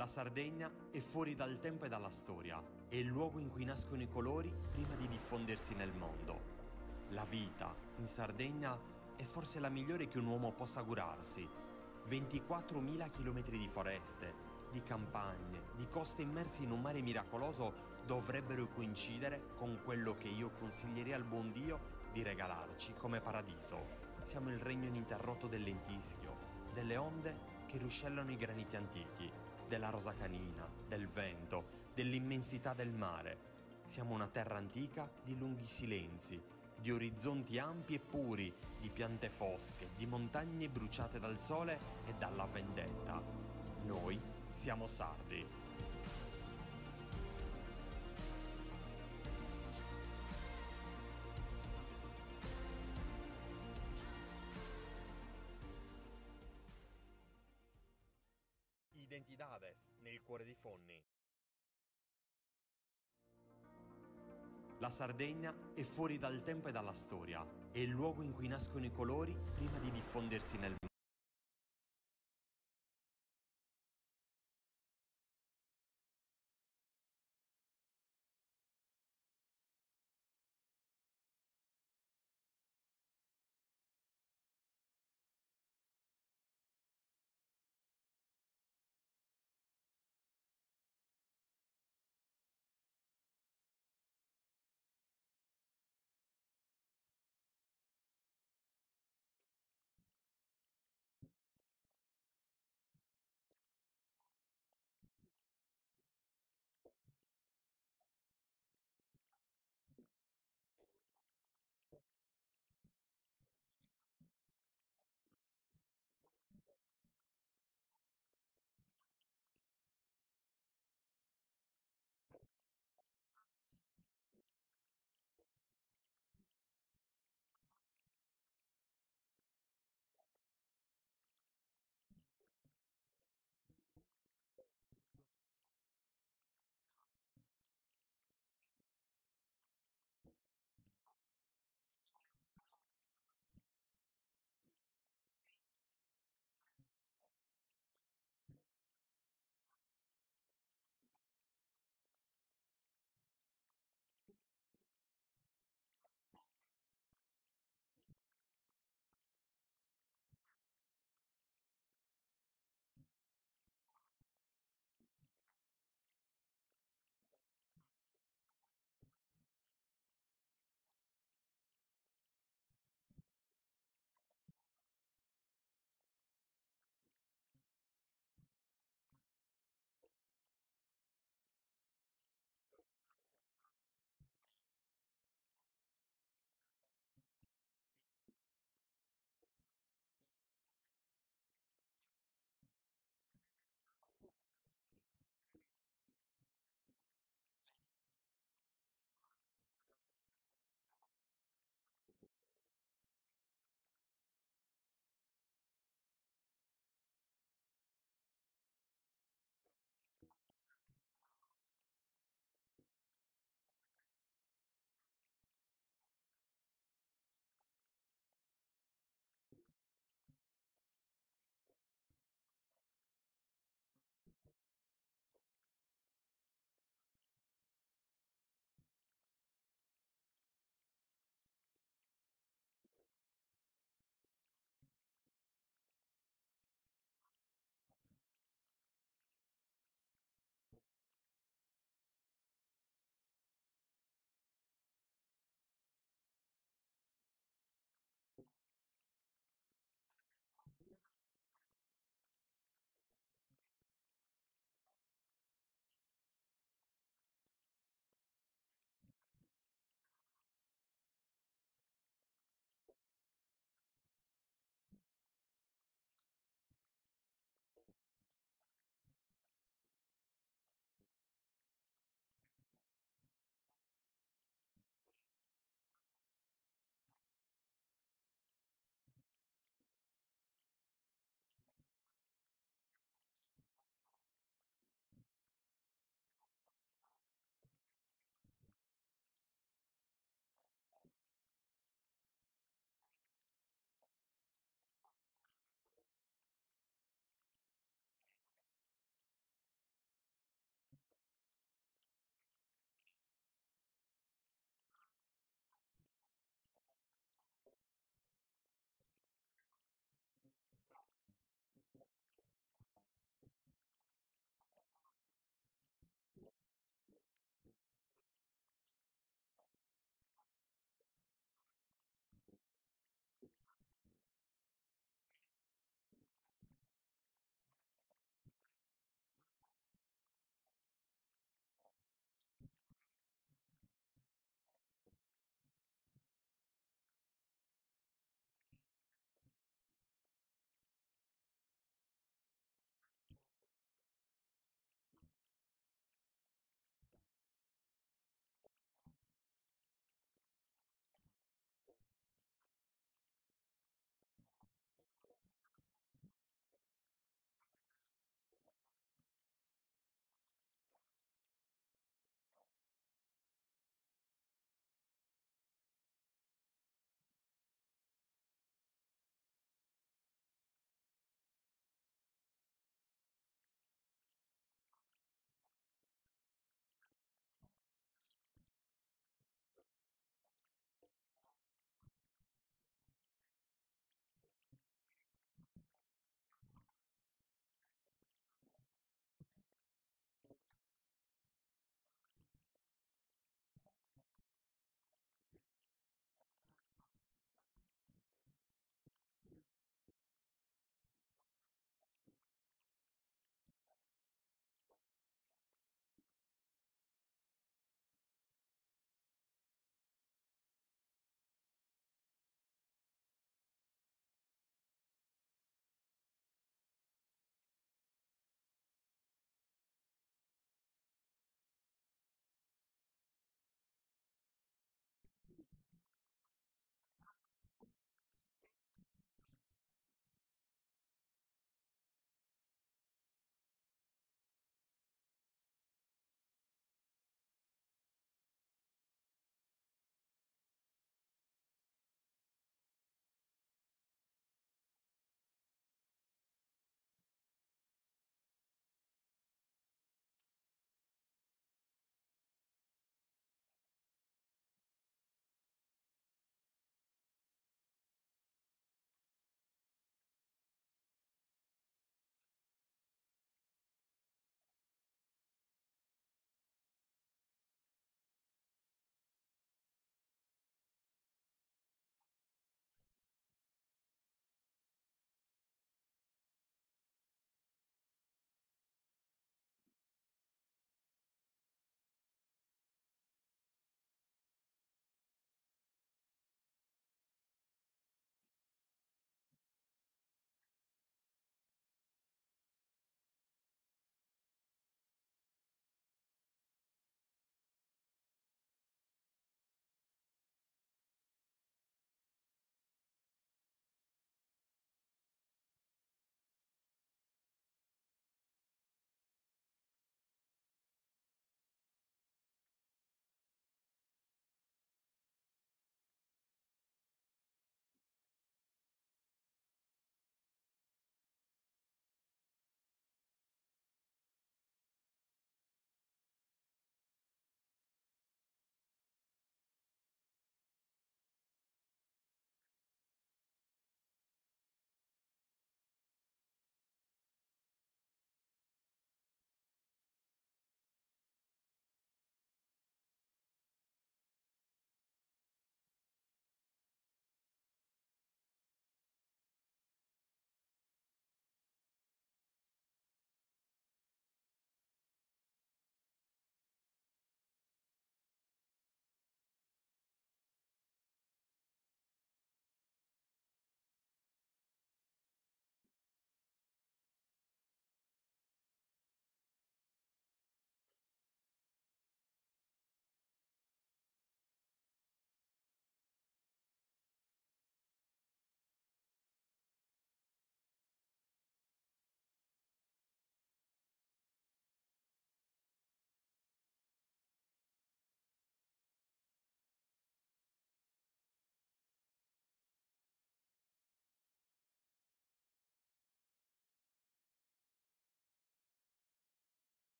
La Sardegna è fuori dal tempo e dalla storia, è il luogo in cui nascono i colori prima di diffondersi nel mondo. La vita in Sardegna è forse la migliore che un uomo possa augurarsi. 24.000 chilometri di foreste, di campagne, di coste immerse in un mare miracoloso dovrebbero coincidere con quello che io consiglierei al buon Dio di regalarci come paradiso. Siamo il regno ininterrotto del lentischio, delle onde che ruscellano i graniti antichi, della rosa canina, del vento, dell'immensità del mare. Siamo una terra antica di lunghi silenzi, di orizzonti ampi e puri, di piante fosche, di montagne bruciate dal sole e dalla vendetta. Noi siamo sardi. Identidades nel cuore di Fonni. La Sardegna è fuori dal tempo e dalla storia, è il luogo in cui nascono i colori prima di diffondersi nel mondo.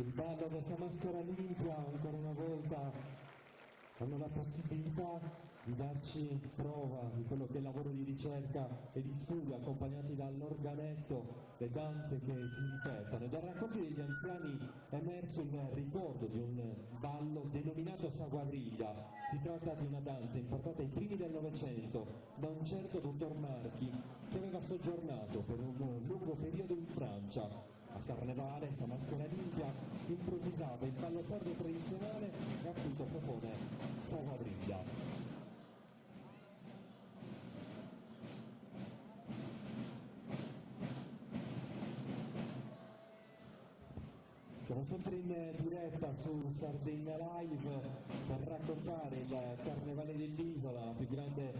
Il ballo della maschera limpia ancora una volta hanno la possibilità di darci prova di quello che è il lavoro di ricerca e di studio, accompagnati dall'organetto, le danze che si ripetono. E dai racconti degli anziani è emerso il ricordo di un ballo denominato Saguavriglia. Si tratta di una danza importata ai primi del Novecento da un certo dottor Marchi, che aveva soggiornato per un lungo periodo in Francia. A Carnevale, questa maschera limpia improvvisava il ballo sardo tradizionale e appunto propone Saguavriglia. Siamo sempre in diretta su Sardegna Live per raccontare il Carnevale dell'isola, la più grande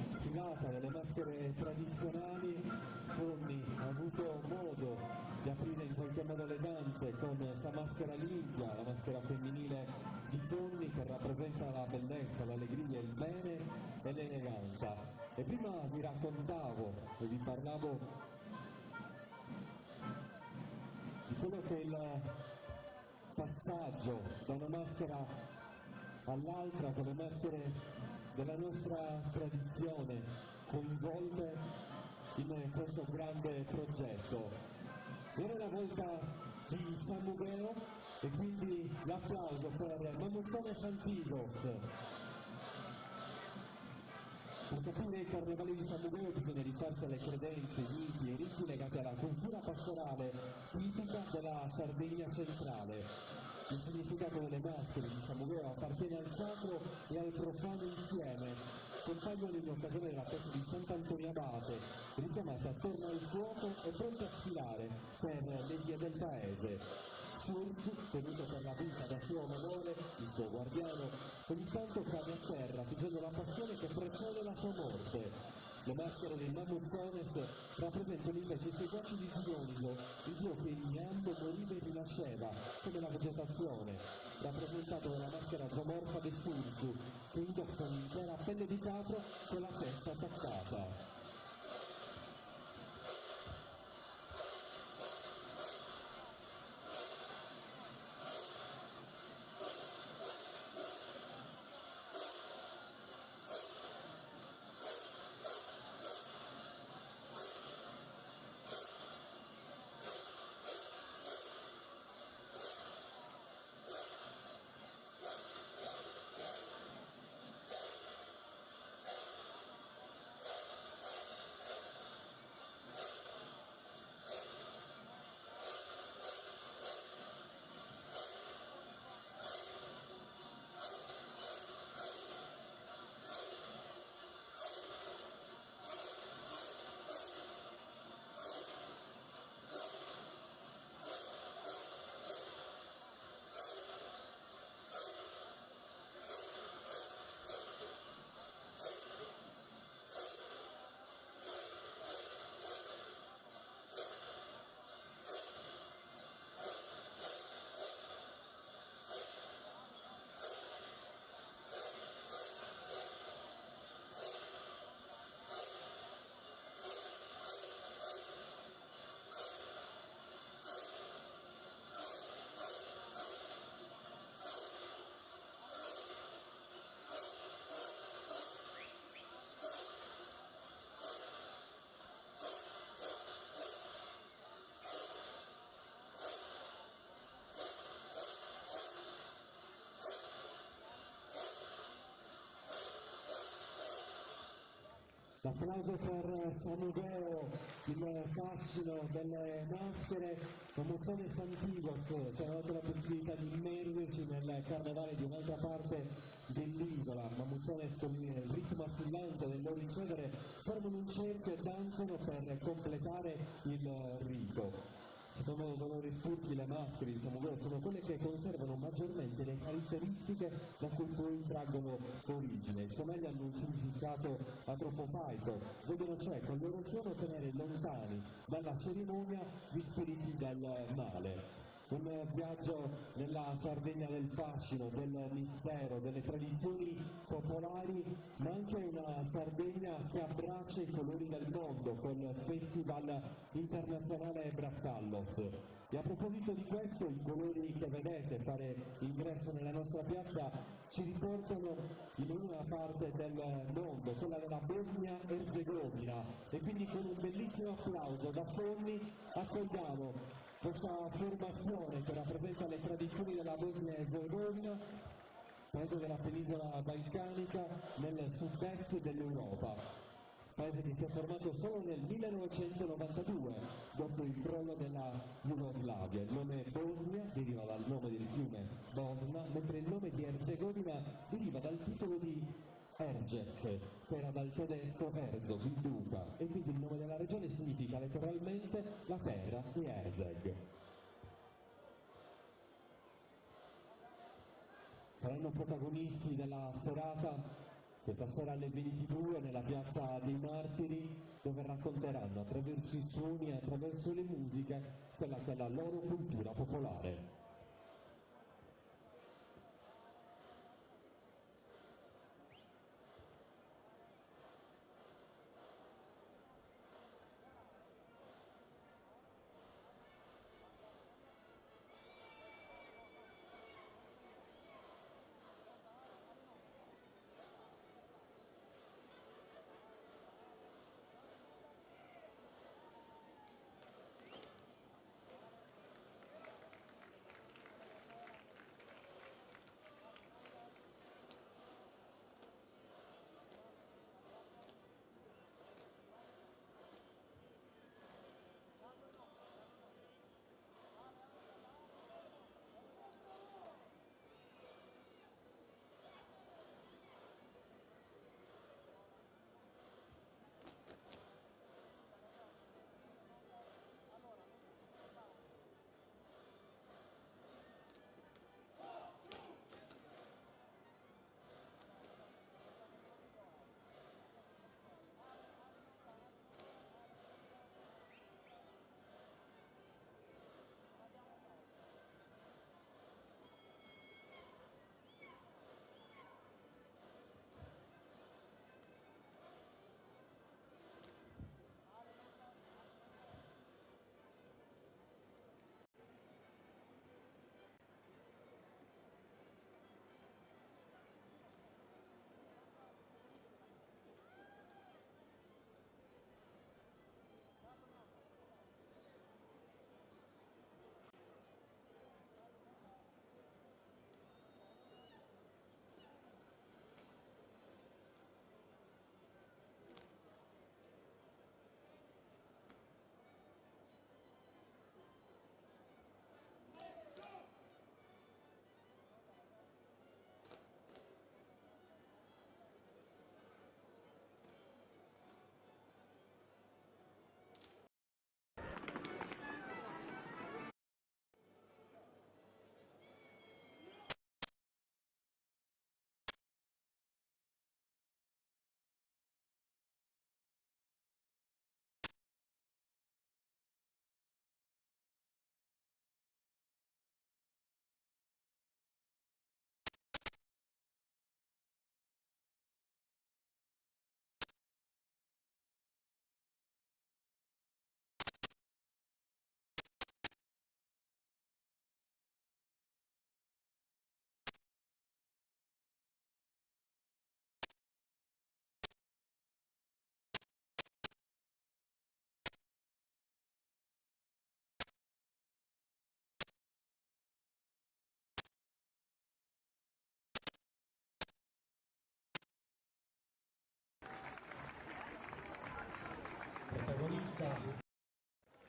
sfilata delle maschere tradizionali. Forni ha avuto modo di aprire in qualche modo le danze con questa maschera limpia, la maschera femminile di Forni, che rappresenta la bellezza, l'allegria, il bene e l'eleganza. E prima vi raccontavo e vi parlavo di quello che è il passaggio da una maschera all'altra, con le maschere della nostra tradizione coinvolte in questo grande progetto. Era la volta di San Mugeo e quindi l'applauso per Mamuzzone Santigos. Per capire il Carnevale di San Mugeo bisogna rifarsi alle credenze, i miti e i riti legati alla cultura pastorale tipica della Sardegna centrale. Il significato delle maschere di San Mugeo appartiene al sacro e al profano insieme. Compaiono in occasione della festa di Sant'Antonio Abate, richiamate attorno al fuoco e pronte a sfilare per le vie del paese. Surzu, tenuto per la vita da suo onore, il suo guardiano, ogni tanto cade a terra, fingendo la passione che precede la sua morte. Le maschere dei Mamuzzones rappresentano invece i seguaci di Dioniso, il dio che ignando moriva e rinasceva, come la vegetazione, rappresentato dalla maschera zoomorfa dei Surzu, che indossa un'intera pelle di capro con la testa attaccata. L'applauso per San Mugeo, il fascino delle maschere, Mamuzzone Santigos, ci hanno dato la possibilità di immergerci nel carnevale di un'altra parte dell'isola. Mamuzzone con il ritmo assillante del loro incedere formano un cerchio e danzano per completare il rito. Secondo Dolores Furchi le maschere di San Mugeo sono quelle che conservano maggiormente le caratteristiche da cui poi traggono origine. I somelli hanno un significato antropofaico, vogliono cioè con il loro suono tenere lontani dalla cerimonia gli spiriti del male. Un viaggio nella Sardegna del fascino, del mistero, delle tradizioni popolari, ma anche una Sardegna che abbraccia i colori del mondo con il Festival Internazionale Brastallos. E a proposito di questo, i colori che vedete fare ingresso nella nostra piazza ci riportano in una parte del mondo, quella della Bosnia-Erzegovina, e quindi con un bellissimo applauso da Forni accogliamo questa formazione che rappresenta le tradizioni della Bosnia-Erzegovina, paese della penisola balcanica nel sud-est dell'Europa. Paese che si è formato solo nel 1992, dopo il crollo della Jugoslavia. Il nome Bosnia deriva dal nome del fiume Bosna, mentre il nome di Erzegovina deriva dal titolo di Erzsébet, che era dal tedesco Herzog, il duca, e quindi il nome della regione significa letteralmente la terra di Herzeg. Saranno protagonisti della serata questa sera alle 22 nella piazza dei Martiri, dove racconteranno attraverso i suoni e attraverso le musiche quella che è la loro cultura popolare.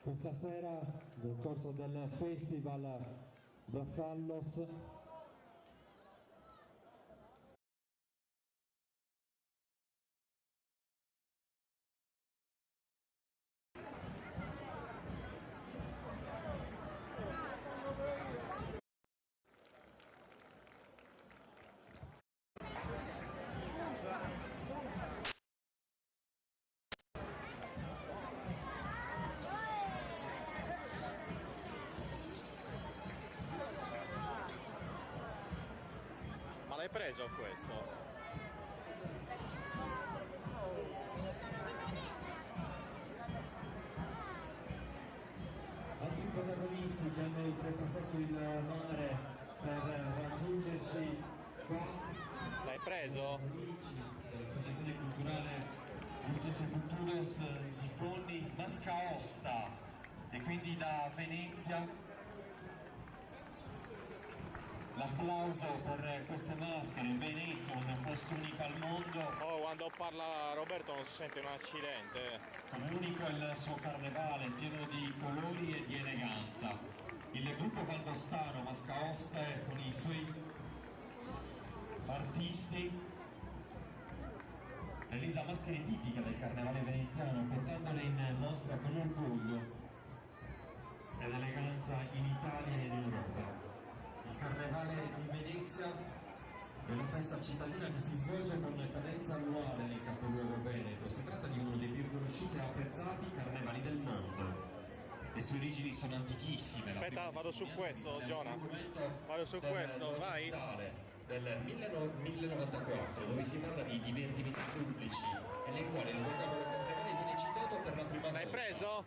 Questa sera, nel corso del Festival Brastallos, preso questo? Altri protagonisti che hanno oltrepassato il mare per raggiungerci qua. L'hai preso? Amici dell'Associazione Culturale Luces e Cultures di Fonni Mascaosta e quindi da Venezia. L'applauso per queste maschere in Venezia, un posto unico al mondo. Oh, quando parla Roberto non si sente un accidente. Come unico il suo carnevale, pieno di colori e di eleganza. Il gruppo valdostano Mascaosta con i suoi artisti realizza maschere tipiche del carnevale veneziano, portandole in mostra con orgoglio ed eleganza in Italia e in Europa. Il Carnevale di Venezia è una festa cittadina che si svolge con cadenza annuale nel capoluogo veneto. Si tratta di uno dei più conosciuti e apprezzati carnevali del mondo. Le sue origini sono antichissime. Aspetta, vado su questo, Giona. Vado su questo, vai. Del 1094, dove si parla di divertimenti pubblici e nel quale il vocabolo carnevale viene citato per la prima volta. L'hai preso?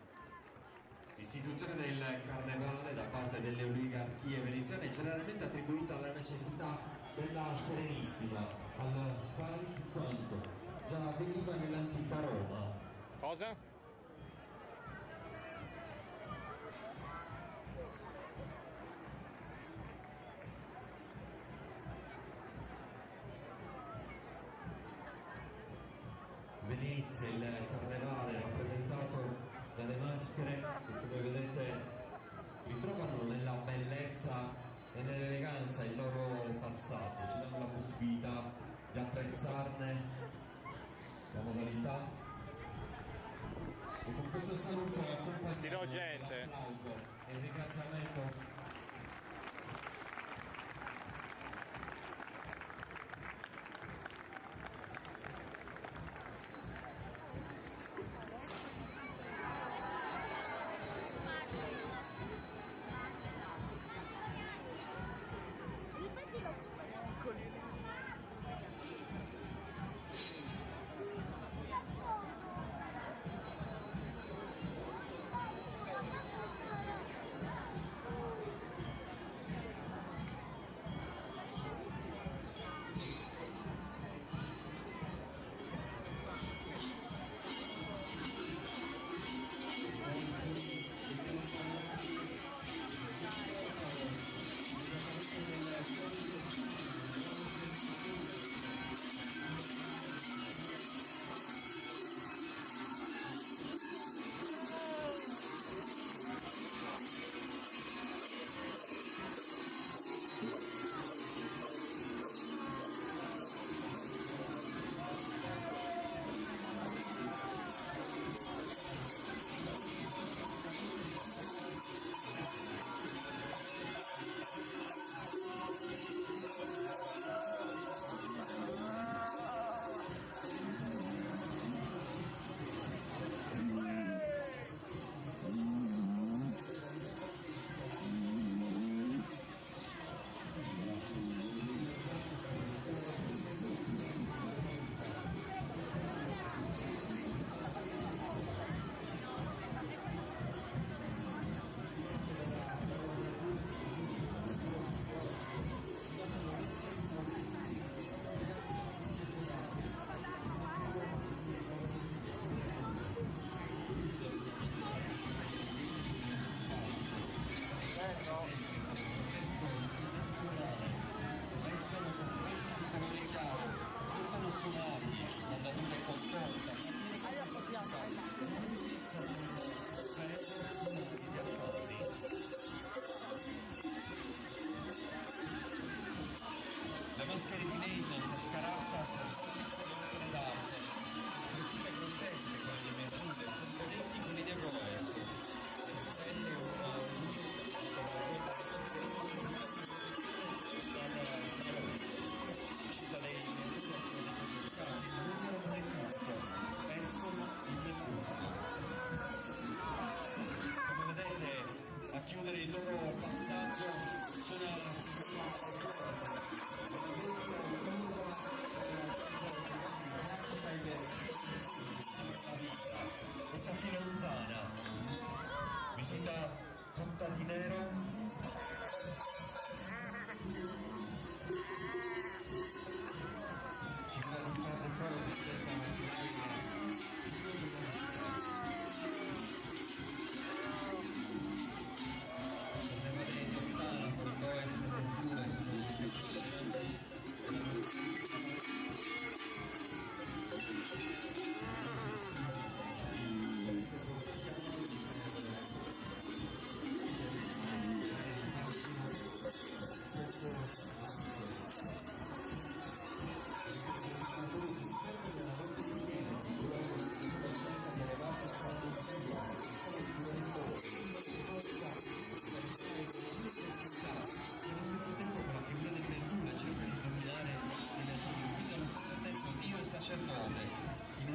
L'istituzione del carnevale da parte delle oligarchie veneziane è generalmente attribuita alla necessità della Serenissima, al pari di quanto già avveniva nell'antica Roma. Cosa? Venezia, il carnevale rappresentato dalle maschere che come vedete ritrovano nella bellezza e nell'eleganza il loro passato, ci danno la possibilità di apprezzarne la modalità e con questo saluto accompagniamo Tiro gente. l'applauso e il ringraziamento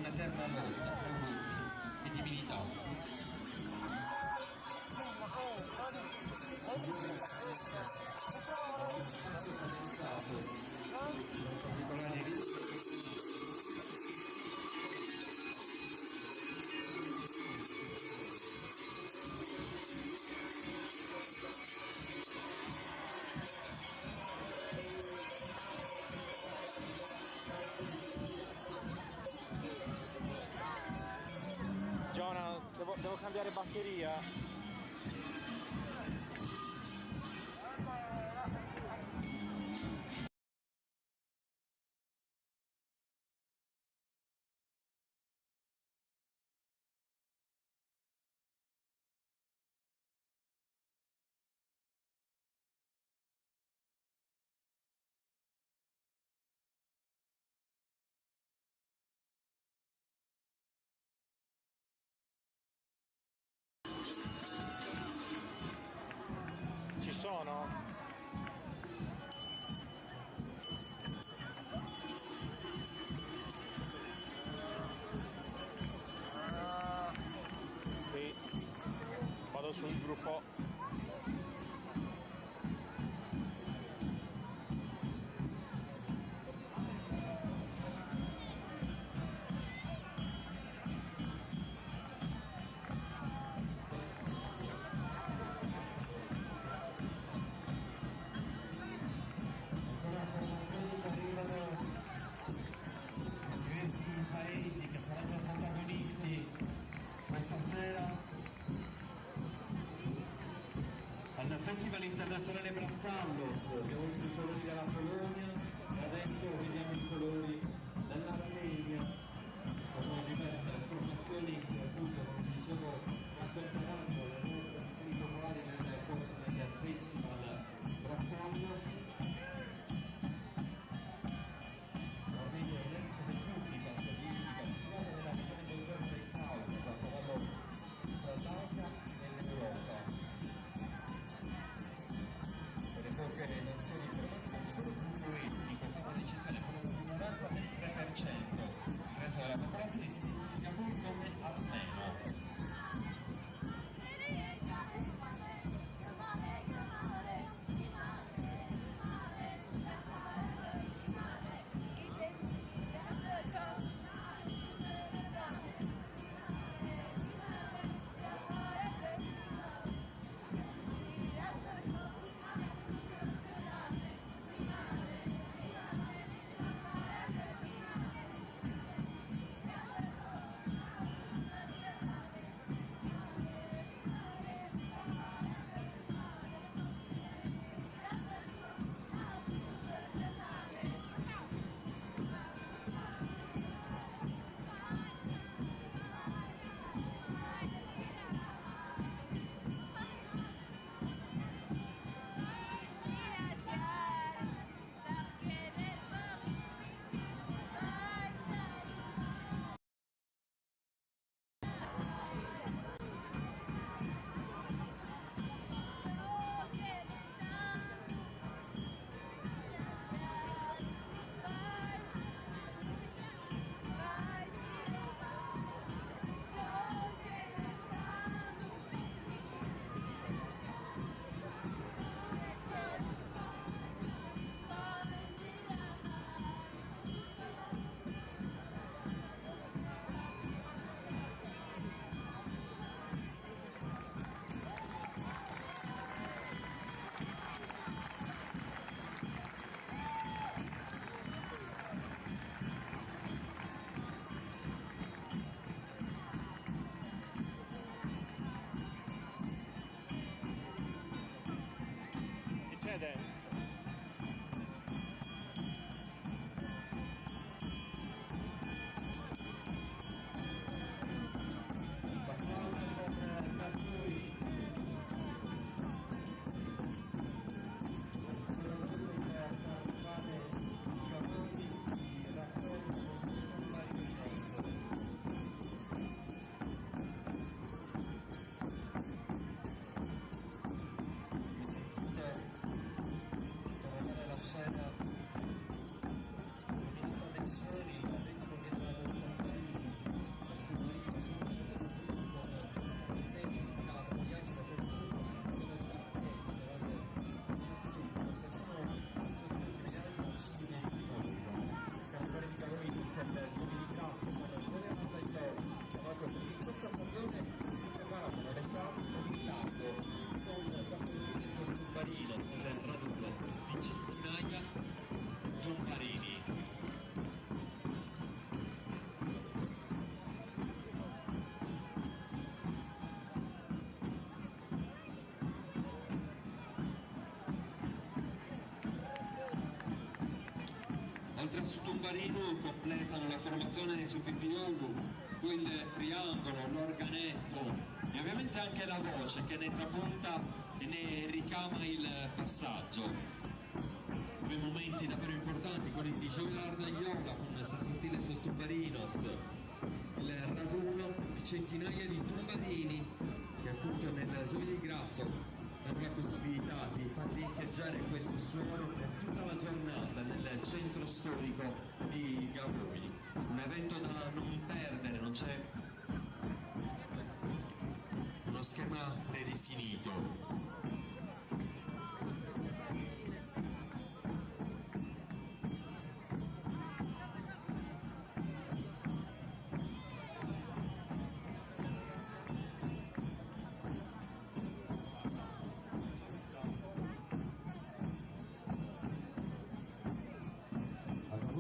un'eterna lotta tra uomini e divinità. Giona, devo cambiare batteria. Ci sono? Qui vado sul gruppo. Al Festival Internazionale Bracallos abbiamo visto i colori della Polonia e adesso vediamo i colori dell'Armenia con diverse formazioni che appunto, come dicevo, rappresenteranno le nuove tradizioni popolari nel corso del Festival Bracallos. L'Armenia è l'ex repubblica sovietica situata nella regione del Caucaso, a cavallo tra l'Asia e l'Europa. Poche nazioni formate da un solo gruppo etnico, con un'eccezione con un minoranza del 3%. Il resto della popolazione si identifica poi come armeno. Succede? tre su Tumbarino completano la formazione su Pipiolo, poi il triangolo, l'organetto e ovviamente anche la voce che ne trapunta e ne ricama il passaggio. Due momenti davvero importanti, quelli di Gioilarda Iola con Sottile Sostubarinos, il raduno di centinaia di tumbarini che appunto nel Gioia di Grasso hanno la possibilità di far riecheggiare questo suono per tutta la giornata nel centro storico di Gavoi. Un evento da non perdere, non c'è uno schema predefinito.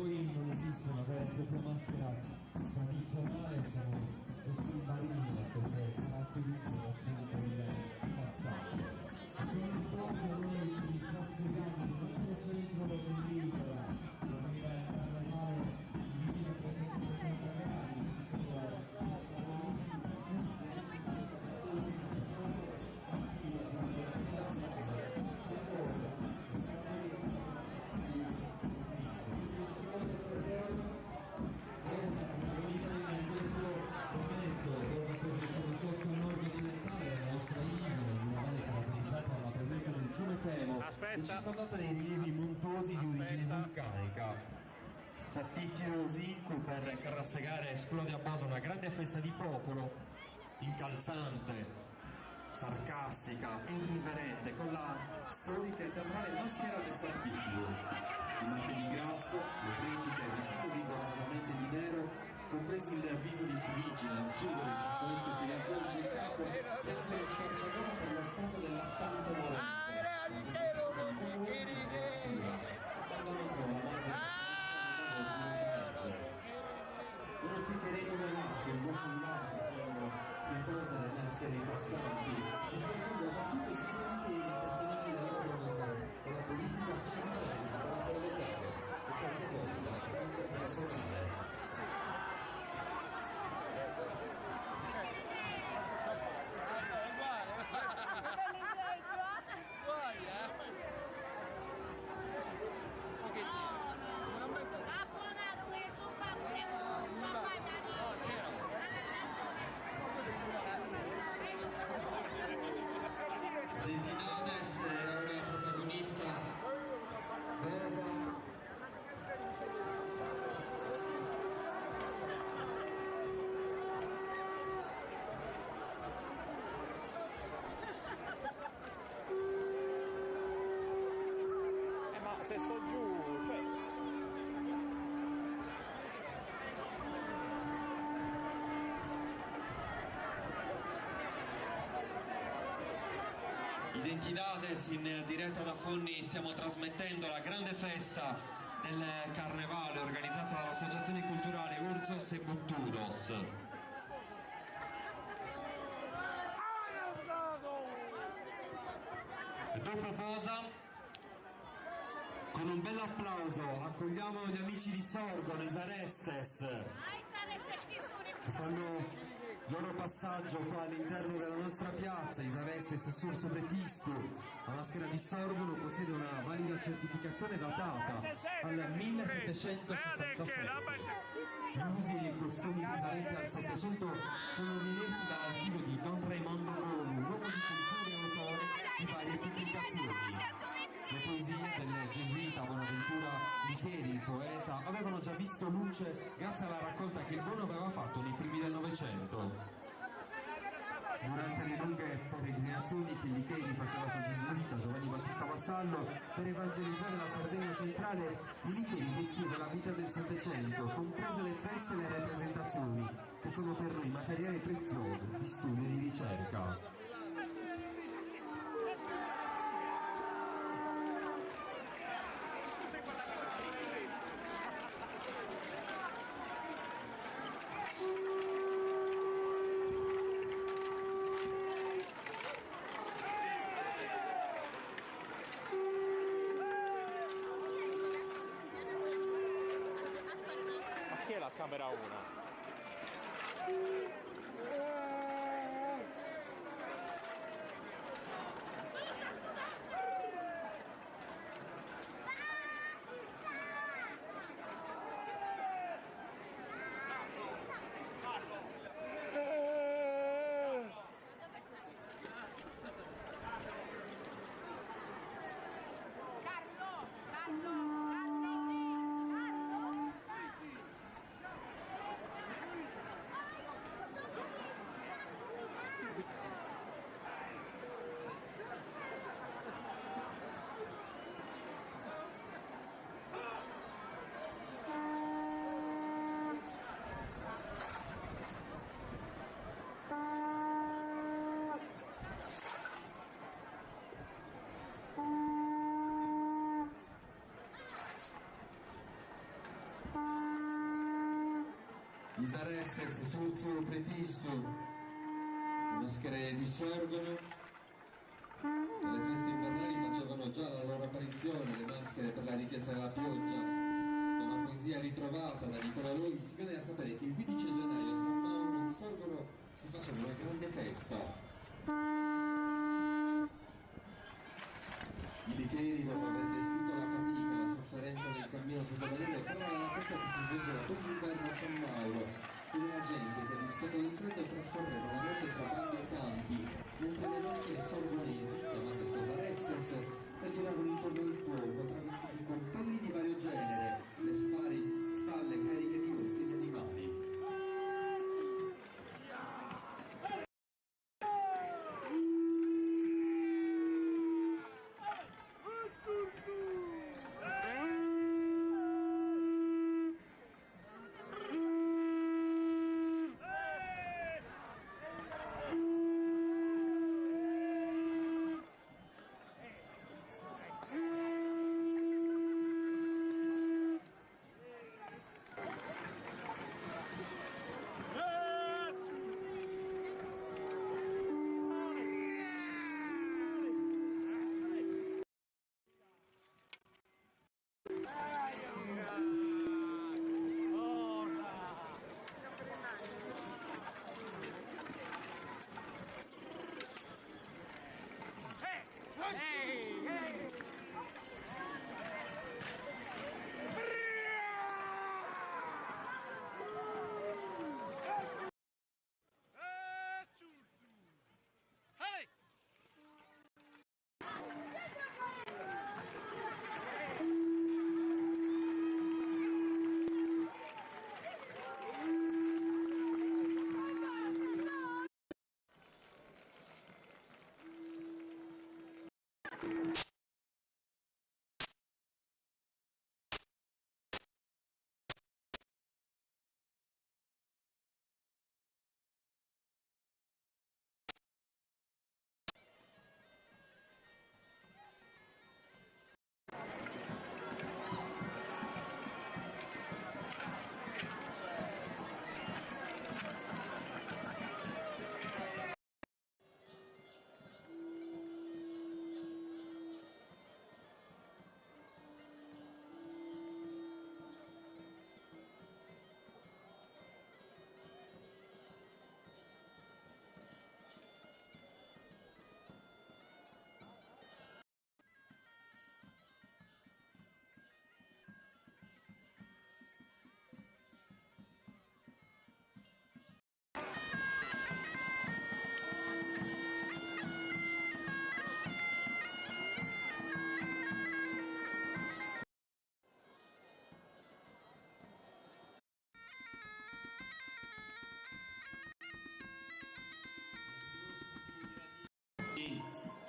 Non esiste una vera e propria maschera tradizionale, sono lo stimbalino perché caratterizza appunto il passaggio. E con il proprio noi ci trasferiamo in un altro centro dell'isola, dove il carnevale di 1370 gradi, circondata dai rilievi montuosi di origine vulcanica. C'è Titio Zincu per Carrassegare esplode a Bosa una grande festa di popolo, incalzante, sarcastica, irriverente, con la storica e teatrale maschera del Sant'Itio. Il Martedì Grasso, le prefite vestito rigorosamente di nero, compreso il viso di Frigina, il suo del fazzoletto di Leopoldo il capo e anche lo squarciagola per lo stato dell'attanto morente. Non ti terremo nell'arte, un voce in alto, pietosa le maschere dei passanti, discorrendo da tutte sicuramente i personaggi della cronaca, con la politica francese, con la televisione e qualche volta anche personale. Identidades è ora protagonista Rosa. Ma se sto giù, cioè... Identidades in diretta da Fonni, stiamo trasmettendo la grande festa del Carnevale organizzata dall'associazione culturale Urzos e Buttudos. E dopo Bosa, con un bel applauso, accogliamo gli amici di Sorgono, Isarestes, che fanno il loro passaggio qua all'interno della nostra piazza. Isarestes Sur Sobretisto, la maschera di Sorgono possiede una valida certificazione datata al 1767. Gli usi e i costumi risalenti al 700 sono emersi dall'archivio di Don Raimondo Bonu, uomo di cultura e autore di varie pubblicazioni. Le poesie del gesuita Bonaventura Licheri, il poeta, avevano già visto luce grazie alla raccolta che il Bono aveva fatto nei primi del Novecento. Durante le lunghe peregrinazioni che Licheri faceva con gesuita Giovanni Battista Vassallo per evangelizzare la Sardegna centrale, il Licheri descrive la vita del Settecento, comprese le feste e le rappresentazioni, che sono per noi materiale prezioso di studio e di ricerca. paura. Isarestes, Surzu, Pretissu, le maschere di Sorgono. Nelle feste invernali facevano già la loro apparizione le maschere per la richiesta della pioggia. Una poesia ritrovata da Nicola Loi. Si viene a sapere che il 15 gennaio a San Mauro di Sorgono si faceva una grande festa. I licheri, dopo aver vestito la fatica, la sofferenza del cammino sotto la neve, però è la festa che si svolgerà tutto l'inverno a San Mauro, dove la gente per rispetto del freddo trascorreva la notte tra bandi e campi, mentre le maschere sorgonesi, chiamate sosarestes, giravano intorno al fuoco, travestiti con pelli di vario genere, le spalle cariche di ossi di animali.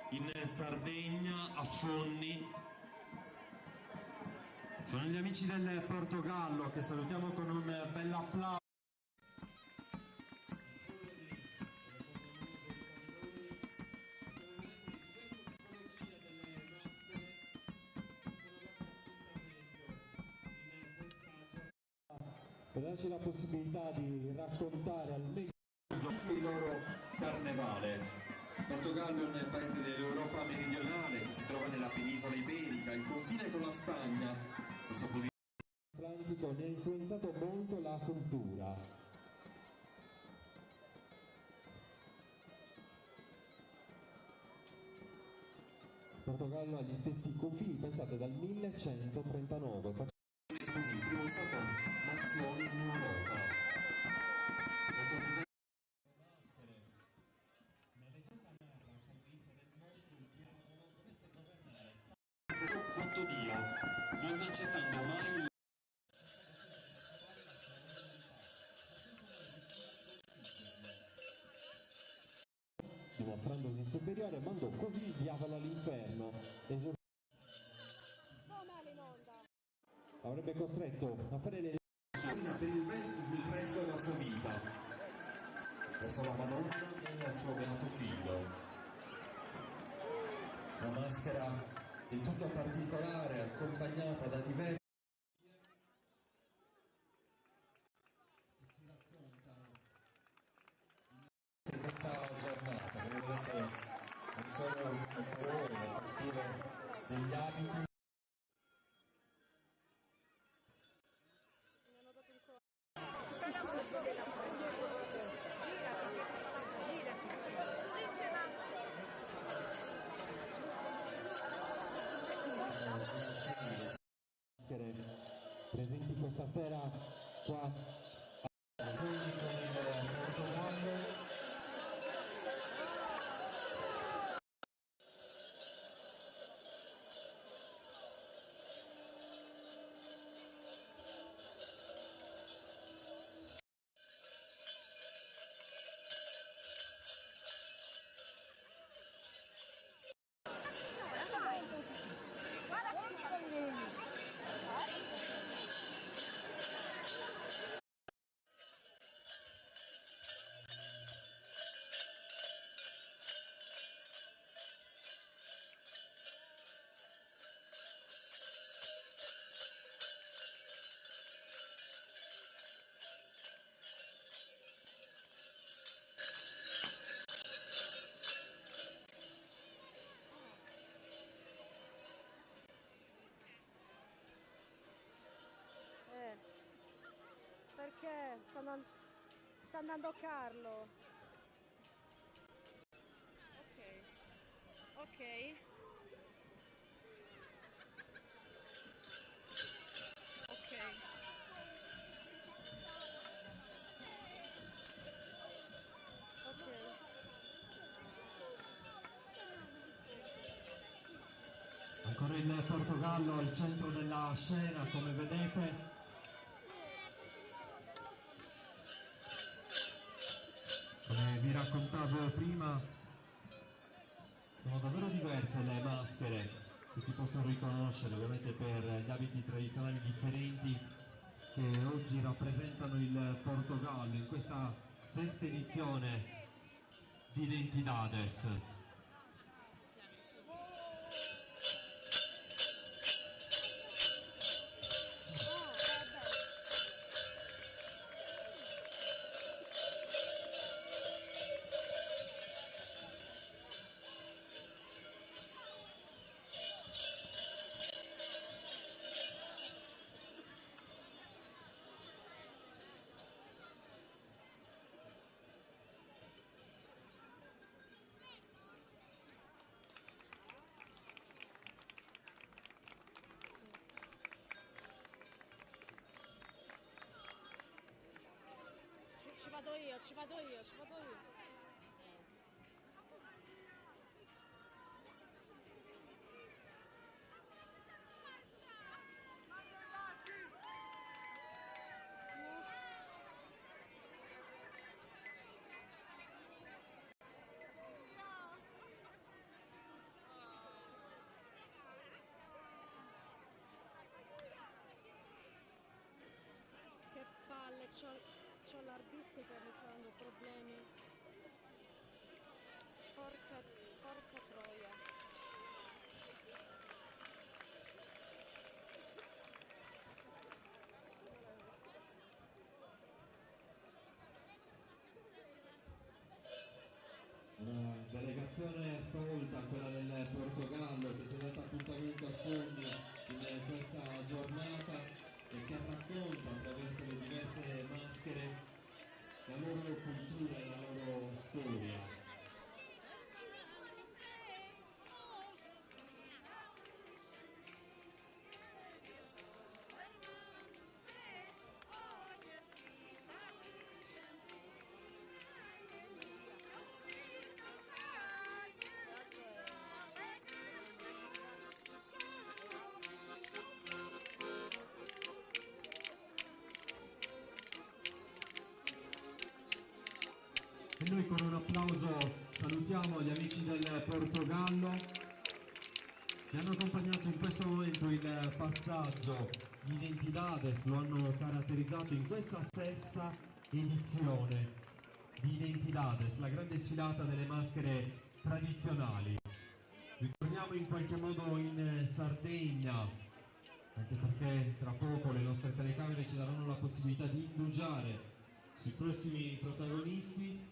In Sardegna, a Fonni, sono gli amici del Portogallo che salutiamo con un bel applauso. Per darci la possibilità di raccontare al meglio il loro carnevale. Portogallo è un paese dell'Europa meridionale che si trova nella penisola iberica, il confine con la Spagna. Questa posizione Atlantico ne ha influenzato molto la cultura. Il Portogallo ha gli stessi confini, pensate, dal 1139. Così, il primo stato nazione in Europa. Quanto Dio, non accettando mai dimostrandosi superiore, mandò così il diavolo all'inferno. Avrebbe costretto a fare le per il resto della sua vita, verso la Madonna e il suo beato figlio. Una maschera del tutto particolare, accompagnata da diversi in questa giornata, come vedete non solo i colori, le fatture degli abiti. presenti questa sera qua perché sta andando Carlo. Ok. Ancora il Portogallo al centro della scena, come vedete. Come vi raccontavo prima, sono davvero diverse le maschere che si possono riconoscere, ovviamente per gli abiti tradizionali differenti che oggi rappresentano il Portogallo in questa sesta edizione di Identidades. Ci vado io. Che palle, c'ho l'hard disk che mi sta dando problemi. Porca troia. Una delegazione folta, quella del Portogallo, che si è data appuntamento a Fondi in questa giornata e che racconta attraverso le diverse maschere la loro cultura e la loro storia. E noi con un applauso salutiamo gli amici del Portogallo che hanno accompagnato in questo momento il passaggio di Identidades, lo hanno caratterizzato in questa sesta edizione di Identidades, la grande sfilata delle maschere tradizionali. Ritorniamo in qualche modo in Sardegna, anche perché tra poco le nostre telecamere ci daranno la possibilità di indugiare sui prossimi protagonisti.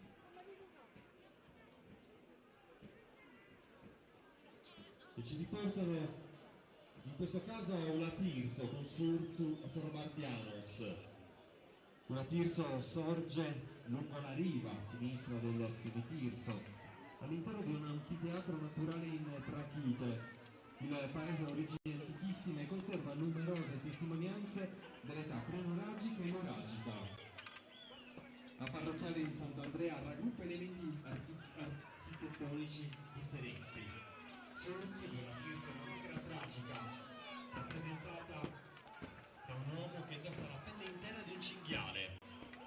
E ci riportano in questo caso a una Tirso con Surzu Sorbardianos. Una Tirso sorge lungo la riva sinistra del fiume Tirso, all'interno di un anfiteatro naturale in Trachite. Il paese ha origini antichissime e conserva numerose testimonianze dell'età prenoragica e noragica. La parrocchiale di Sant'Andrea raggruppa elementi architettonici differenti. Surzu di una Tirso maschera tragica, rappresentata da un uomo che indossa la pelle intera di un cinghiale.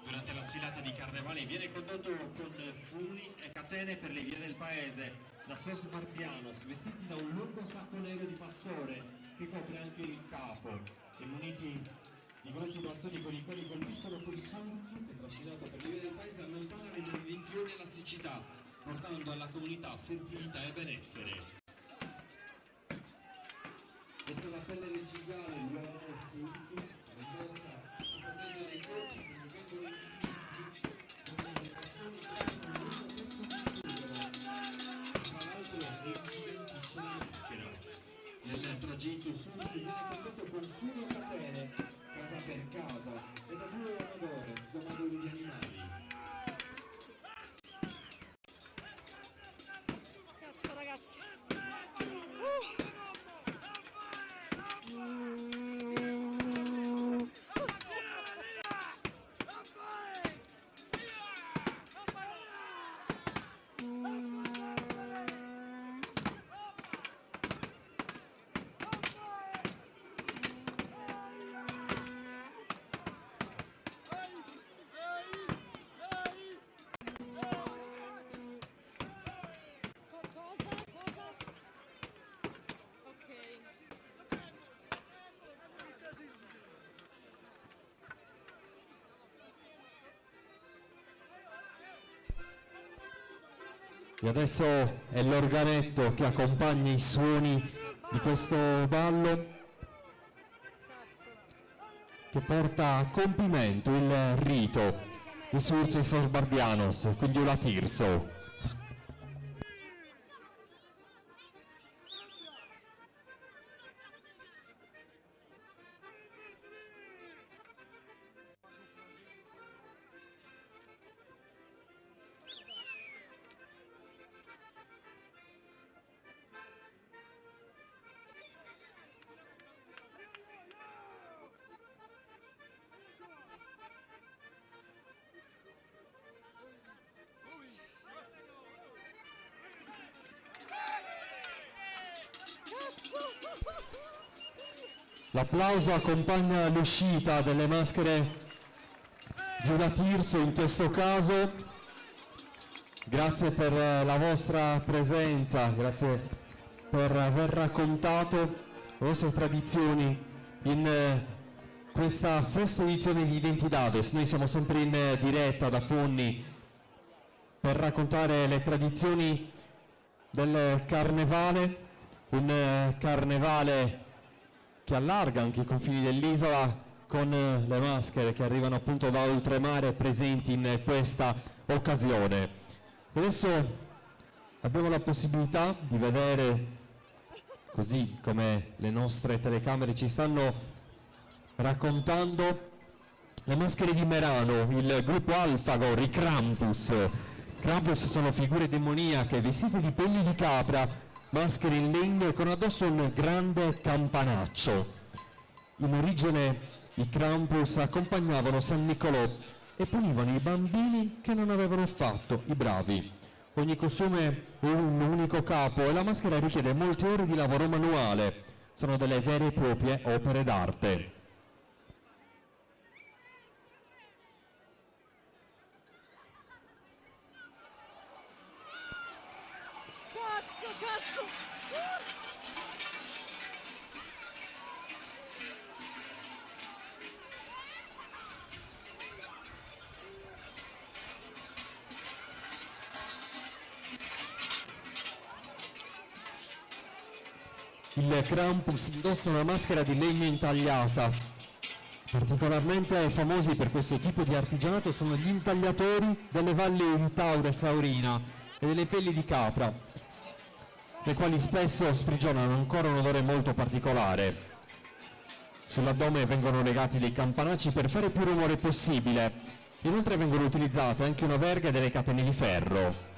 Durante la sfilata di carnevale viene condotto con funi e catene per le vie del paese, da Sorbardianos, vestiti da un lungo sacco nero di pastore che copre anche il capo, e muniti di grossi bastoni con i quali colpiscono quel Surzu che, trascinato per le vie del paese, allontana le maledizioni e la siccità, portando alla comunità fertilità e benessere. Sotto la pelle del cinghiale l'uomo Surzu indossa su proteggere dei corpi che gli vengono intimiditi con le passioni che hanno un lungo pezzo di sughero. Tra l'altro impedisce la maschera. Nel tragitto Surzu viene condotto con funi e catene, casa per casa, e da due amadores, domatori di animali. Cazzo ragazzi. E adesso è l'organetto che accompagna i suoni di questo ballo che porta a compimento il rito di Surzu Sorbardianos, quindi una Tirso. L'applauso accompagna l'uscita delle maschere di una Tirso in questo caso. Grazie per la vostra presenza, grazie per aver raccontato le vostre tradizioni in questa sesta edizione di Identidades. Noi siamo sempre in diretta da Fonni per raccontare le tradizioni del carnevale, un carnevale che allarga anche i confini dell'isola con le maschere che arrivano appunto da oltremare presenti in questa occasione. Adesso abbiamo la possibilità di vedere, così come le nostre telecamere ci stanno raccontando le maschere di Merano, il gruppo Alfagor, i Krampus. Krampus sono figure demoniache vestite di pelli di capra, maschere in legno e con addosso un grande campanaccio. In origine i Krampus accompagnavano San Nicolò e punivano i bambini che non avevano fatto i bravi. Ogni costume è un unico capo e la maschera richiede molte ore di lavoro manuale. Sono delle vere e proprie opere d'arte. Il Krampus indossa una maschera di legno intagliata. Particolarmente famosi per questo tipo di artigianato sono gli intagliatori delle valli di Tauro e Faurina e delle pelli di capra, le quali spesso sprigionano ancora un odore molto particolare. Sull'addome vengono legati dei campanacci per fare più rumore possibile. Inoltre vengono utilizzate anche una verga e delle catene di ferro.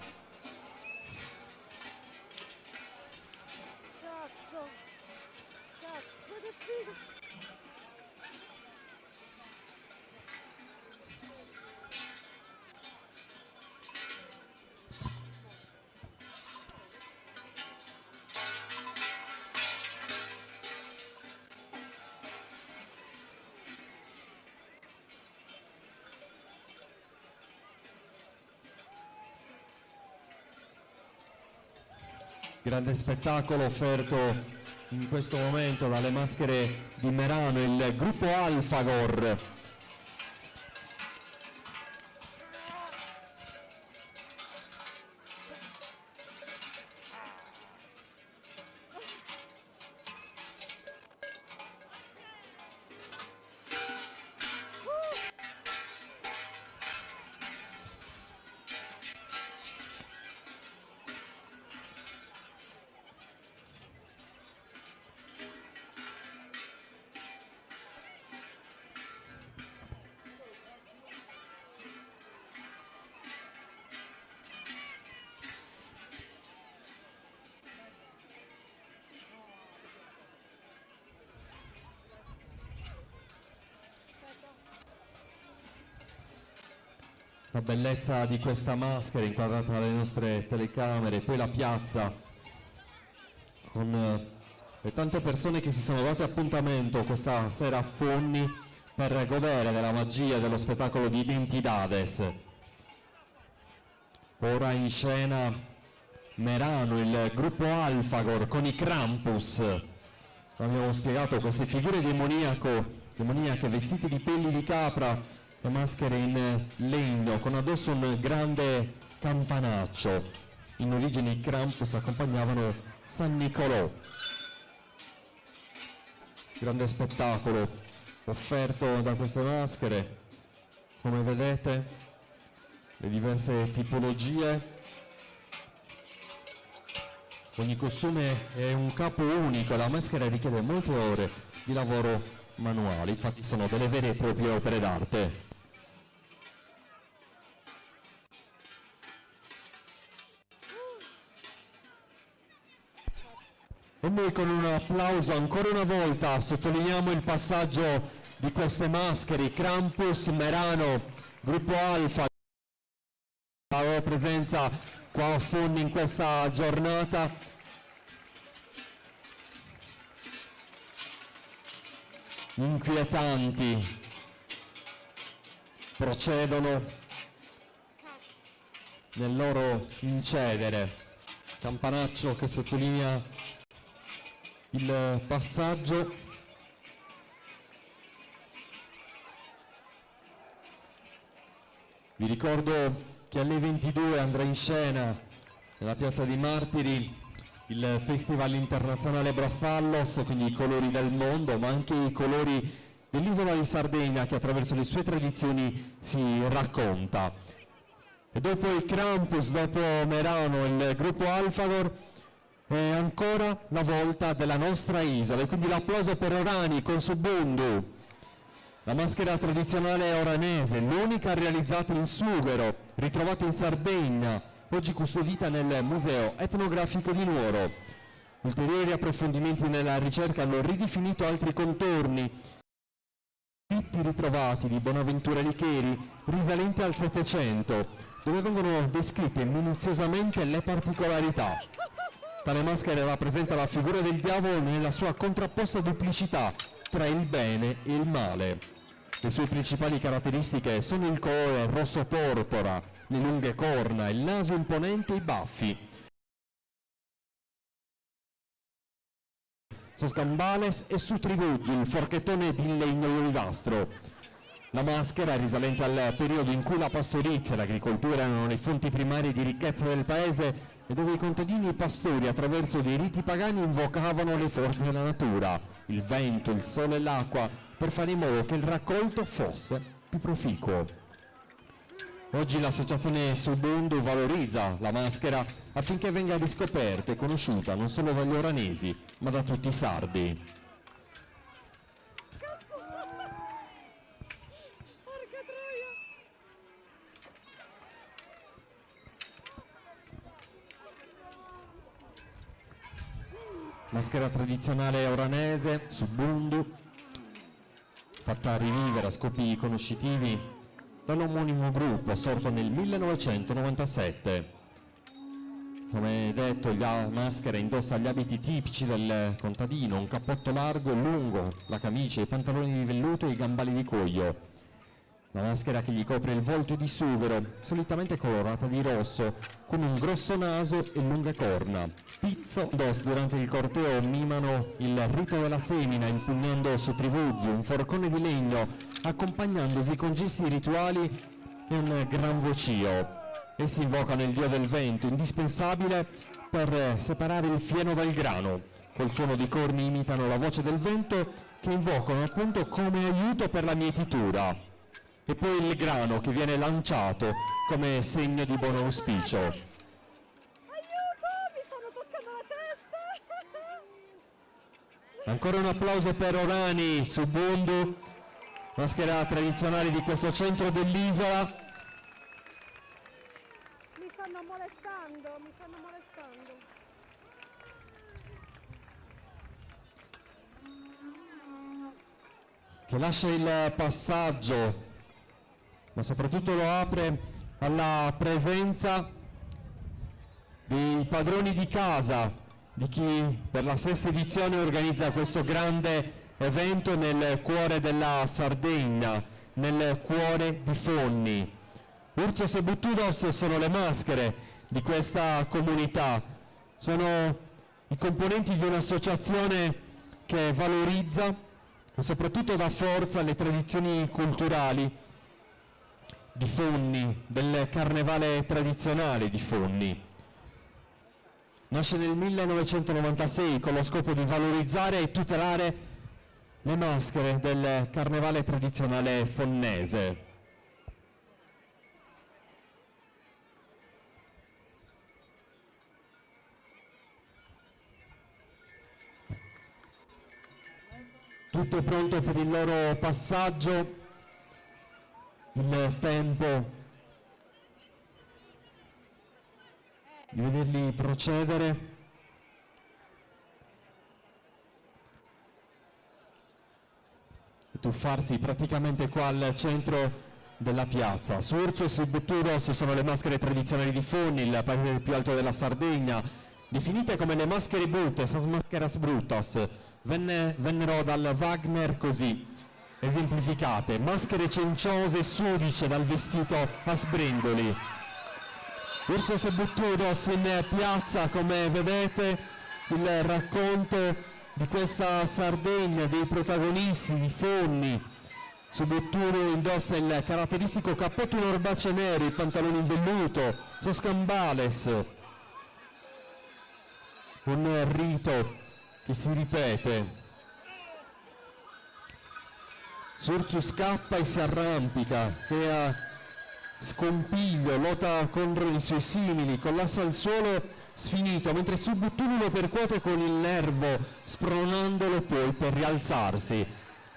Grande spettacolo offerto in questo momento dalle maschere di Merano, il gruppo Alfagor. La bellezza di questa maschera inquadrata dalle nostre telecamere, poi la piazza con le tante persone che si sono date appuntamento questa sera a Fondi per godere della magia dello spettacolo di Identidades. Ora in scena Merano, il gruppo Alfagor con i Krampus. Abbiamo spiegato queste figure demoniache vestite di pelli di capra e maschere in legno con addosso un grande campanaccio. In origine i Krampus accompagnavano San Nicolò. Grande spettacolo offerto da queste maschere, come vedete le diverse tipologie. Ogni costume è un capo unico e la maschera richiede molte ore di lavoro manuale, infatti sono delle vere e proprie opere d'arte. E noi con un applauso ancora una volta sottolineiamo il passaggio di queste maschere, Krampus, Merano, gruppo Alfa, la loro presenza qua a Fondi in questa giornata. Inquietanti procedono nel loro incedere, campanaccio che sottolinea il passaggio. Vi ricordo che alle 22 andrà in scena nella Piazza dei Martiri il Festival Internazionale Brafallos, quindi i colori del mondo, ma anche i colori dell'isola di Sardegna che attraverso le sue tradizioni si racconta. E dopo i Krampus, dopo Merano, il gruppo Alfagor, è ancora la volta della nostra isola, e quindi l'applauso per Orani con Subundu. La maschera tradizionale oranese, l'unica realizzata in sughero, ritrovata in Sardegna, oggi custodita nel Museo Etnografico di Nuoro. Ulteriori approfondimenti nella ricerca hanno ridefinito altri contorni. Scritti ritrovati di Bonaventura Licheri, risalenti al Settecento, dove vengono descritte minuziosamente le particolarità. Tale maschera rappresenta la figura del diavolo nella sua contrapposta duplicità tra il bene e il male. Le sue principali caratteristiche sono il colore rosso porpora, le lunghe corna, il naso imponente e i baffi. Soscambales e su Trivuzzu, il forchettone di legno olivastro. La maschera, risalente al periodo in cui la pastorizia e l'agricoltura erano le fonti primarie di ricchezza del paese e dove i contadini e i pastori attraverso dei riti pagani invocavano le forze della natura, il vento, il sole e l'acqua, per fare in modo che il raccolto fosse più proficuo. Oggi l'associazione Subundu valorizza la maschera affinché venga riscoperta e conosciuta non solo dagli oranesi, ma da tutti i sardi. Maschera tradizionale oranese, Subundu, fatta rivivere a scopi conoscitivi dall'omonimo gruppo sorto nel 1997. Come detto, la maschera indossa gli abiti tipici del contadino, un cappotto largo e lungo, la camicia, i pantaloni di velluto e i gambali di cuoio. La maschera che gli copre il volto è di sughero, solitamente colorata di rosso, con un grosso naso e lunghe corna. Pizzo e Dos durante il corteo mimano il rito della semina, impugnando su Trivuzzu un forcone di legno, accompagnandosi con gesti rituali e un gran vocio. Essi invocano il dio del vento, indispensabile per separare il fieno dal grano. Col suono di corni imitano la voce del vento, che invocano appunto come aiuto per la mietitura. E poi il grano che viene lanciato come segno di buon auspicio. Aiuto, mi stanno toccando la testa! Ancora un applauso per Orani, Subundu, maschera tradizionale di questo centro dell'isola. Mi stanno molestando, mi stanno molestando. Che lascia il passaggio, ma soprattutto lo apre alla presenza dei padroni di casa, di chi per la 6ª edizione organizza questo grande evento nel cuore della Sardegna, nel cuore di Fonni. Urzos e Buttudos sono le maschere di questa comunità, sono i componenti di un'associazione che valorizza e soprattutto dà forza alle tradizioni culturali di Fonni, del carnevale tradizionale di Fonni. Nasce nel 1996 con lo scopo di valorizzare e tutelare le maschere del carnevale tradizionale fonnese. Tutto è pronto per il loro passaggio. Il tempo di vederli procedere. E tuffarsi praticamente qua al centro della piazza. Surzo e Subtudos sono le maschere tradizionali di Fonni, il paese più alto della Sardegna, definite come le maschere brutte, sono mascaras brutas. Vennero dal Wagner così esemplificate: maschere cenciose e sudice dal vestito a sbrindoli. Ursos e Buttudos in piazza, come vedete, il racconto di questa Sardegna, dei protagonisti di Fonni. Subutturo indossa il caratteristico cappotto in orbace nero, i pantaloni in velluto, Soscambales, un rito che si ripete. Surzu scappa e si arrampica, crea scompiglio, lotta contro i suoi simili, collassa al suolo sfinito, mentre Subutturo lo percuote con il nervo, spronandolo poi per rialzarsi.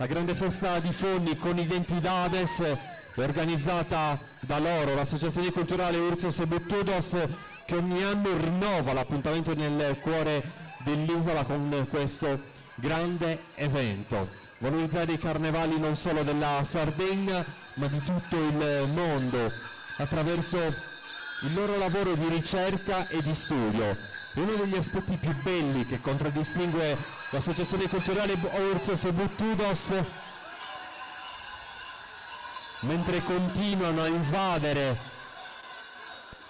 La grande festa di Fonni con Identidades è organizzata da loro, l'associazione culturale Ursos e Buttudos, che ogni anno rinnova l'appuntamento nel cuore dell'isola con questo grande evento. Valorizzare i carnevali non solo della Sardegna ma di tutto il mondo attraverso il loro lavoro di ricerca e di studio. Uno degli aspetti più belli che contraddistingue l'associazione culturale Ursos e Buttudos, mentre continuano a invadere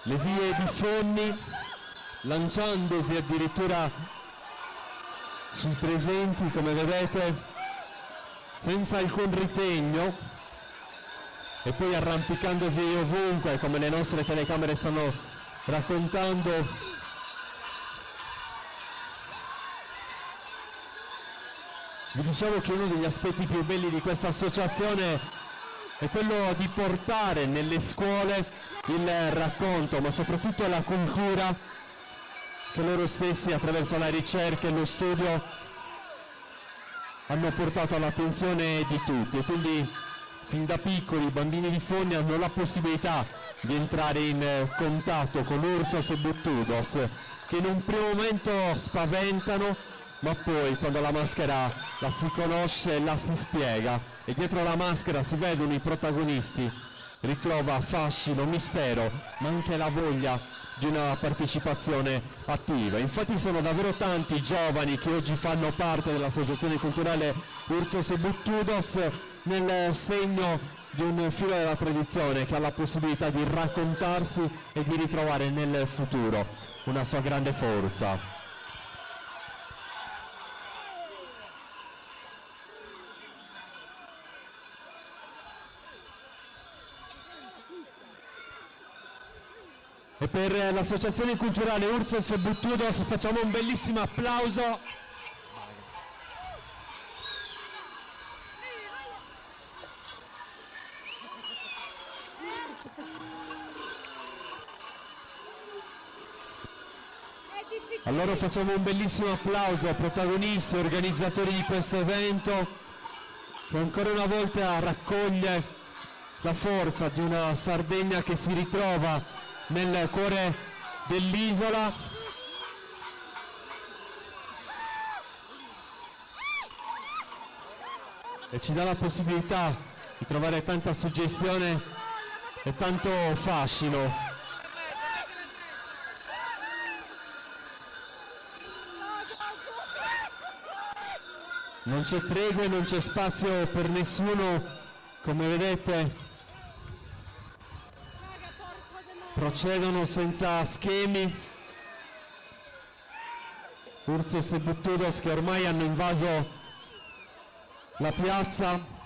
le vie di Fonni, lanciandosi addirittura sui presenti, come vedete, senza alcun ritegno, e poi arrampicandosi ovunque, come le nostre telecamere stanno raccontando. Vi dicevo che uno degli aspetti più belli di questa associazione è quello di portare nelle scuole il racconto, ma soprattutto la cultura che loro stessi attraverso la ricerca e lo studio hanno portato all'attenzione di tutti, e quindi fin da piccoli i bambini di Fonni hanno la possibilità di entrare in contatto con Ursos e Buttudos, che in un primo momento spaventano, ma poi quando la maschera la si conosce la si spiega e dietro la maschera si vedono i protagonisti, ritrova fascino, mistero, ma anche la voglia di una partecipazione attiva. Infatti sono davvero tanti i giovani che oggi fanno parte dell'associazione culturale Ursos e Buttudos, nel segno di un filo della tradizione che ha la possibilità di raccontarsi e di ritrovare nel futuro una sua grande forza. E per l'associazione culturale Ursos e Buttudos facciamo un bellissimo applauso. Allora facciamo un bellissimo applauso ai protagonisti, organizzatori di questo evento, che ancora una volta raccoglie la forza di una Sardegna che si ritrova nel cuore dell'isola, e ci dà la possibilità di trovare tanta suggestione e tanto fascino. Non c'è tregua e non c'è spazio per nessuno, come vedete. Procedono senza schemi Ursos e Buttudos, che ormai hanno invaso la piazza.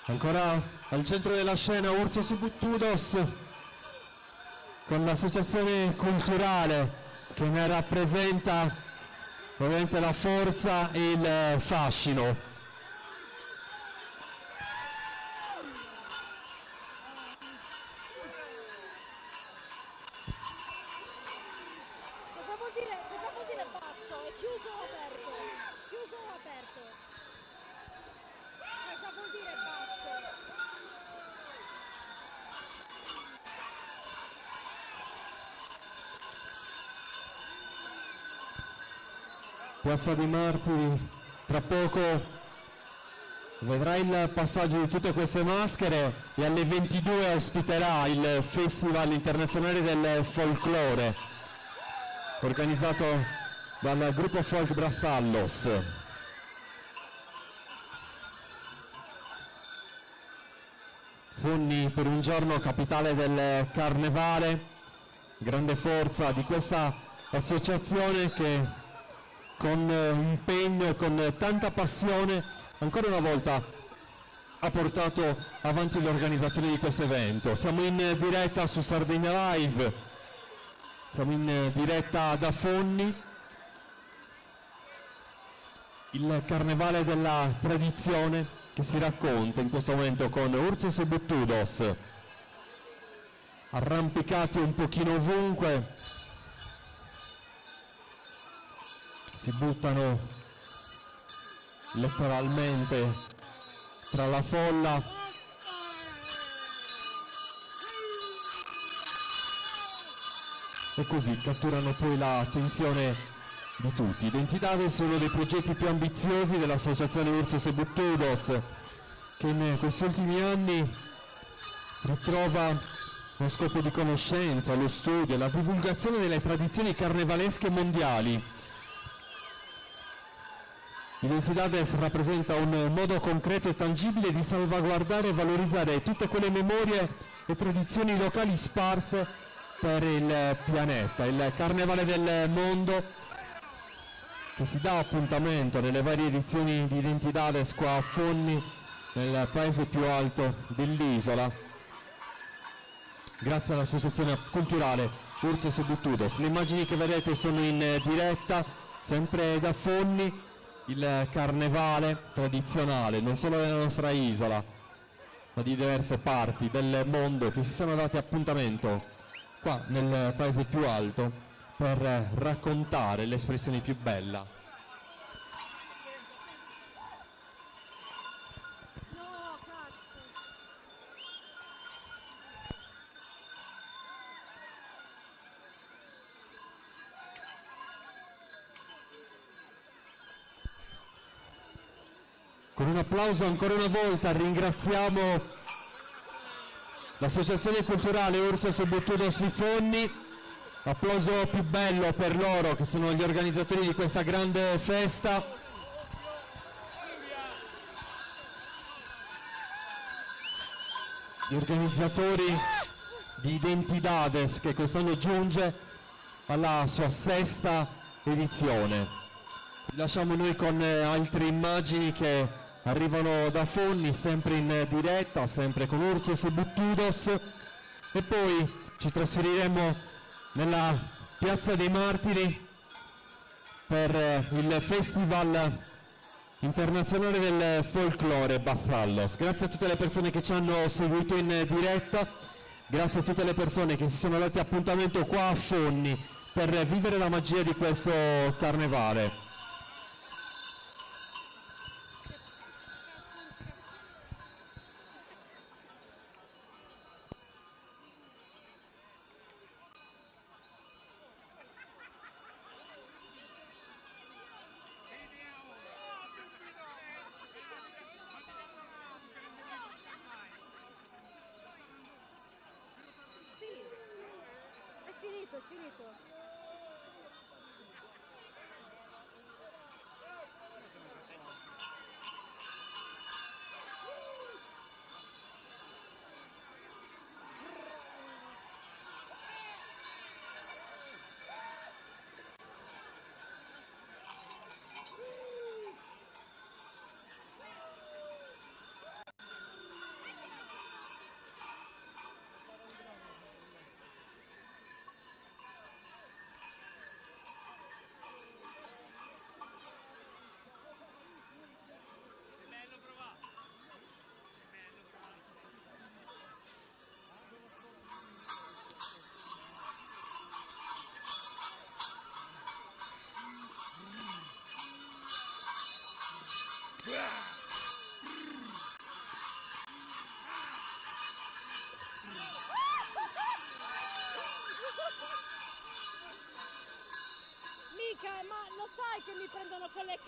Ancora al centro della scena Ursos e Buttudos, con l'associazione culturale che ne rappresenta ovviamente la forza e il fascino. Cosa vuol dire basso? È chiuso o aperto? Chiuso o aperto? Cosa vuol dire basso? Piazza dei Martiri, tra poco vedrà il passaggio di tutte queste maschere e alle 22 ospiterà il Festival Internazionale del Folklore, organizzato dal gruppo Folk Brazallos. Fonni per un giorno capitale del Carnevale, grande forza di questa associazione che con impegno e con tanta passione ancora una volta ha portato avanti l'organizzazione di questo evento. Siamo in diretta su Sardegna Live, siamo in diretta da Fonni, il carnevale della tradizione che si racconta in questo momento con Ursos e Buttudos arrampicati un pochino ovunque, si buttano letteralmente tra la folla e così catturano poi l'attenzione di tutti. Identidades è uno dei progetti più ambiziosi dell'associazione Ursos e Buttudos, che in questi ultimi anni ritrova lo scopo di conoscenza, lo studio e la divulgazione delle tradizioni carnevalesche mondiali. Identidades rappresenta un modo concreto e tangibile di salvaguardare e valorizzare tutte quelle memorie e tradizioni locali sparse per il pianeta. Il Carnevale del Mondo, che si dà appuntamento nelle varie edizioni di Identidades qua a Fonni, nel paese più alto dell'isola, grazie all'associazione culturale Ursos e Buttudos. Le immagini che vedete sono in diretta, sempre da Fonni, il carnevale tradizionale, non solo della nostra isola, ma di diverse parti del mondo, che si sono dati appuntamento qua nel paese più alto per raccontare l'espressione più bella. Con un applauso ancora una volta ringraziamo l'associazione culturale Ursos e Buttudos di Fonni. Applauso più bello per loro, che sono gli organizzatori di questa grande festa. Gli organizzatori di Identidades, che quest'anno giunge alla sua 6ª edizione. Vi lasciamo noi con altre immagini che arrivano da Fonni, sempre in diretta, sempre con Ursos e Buttudos, e poi ci trasferiremo nella Piazza dei Martiri per il Festival internazionale del folklore Bazallos. Grazie a tutte le persone che ci hanno seguito in diretta, grazie a tutte le persone che si sono date appuntamento qua a Fonni per vivere la magia di questo carnevale. È finito. Mica, ma lo sai che mi prendono con le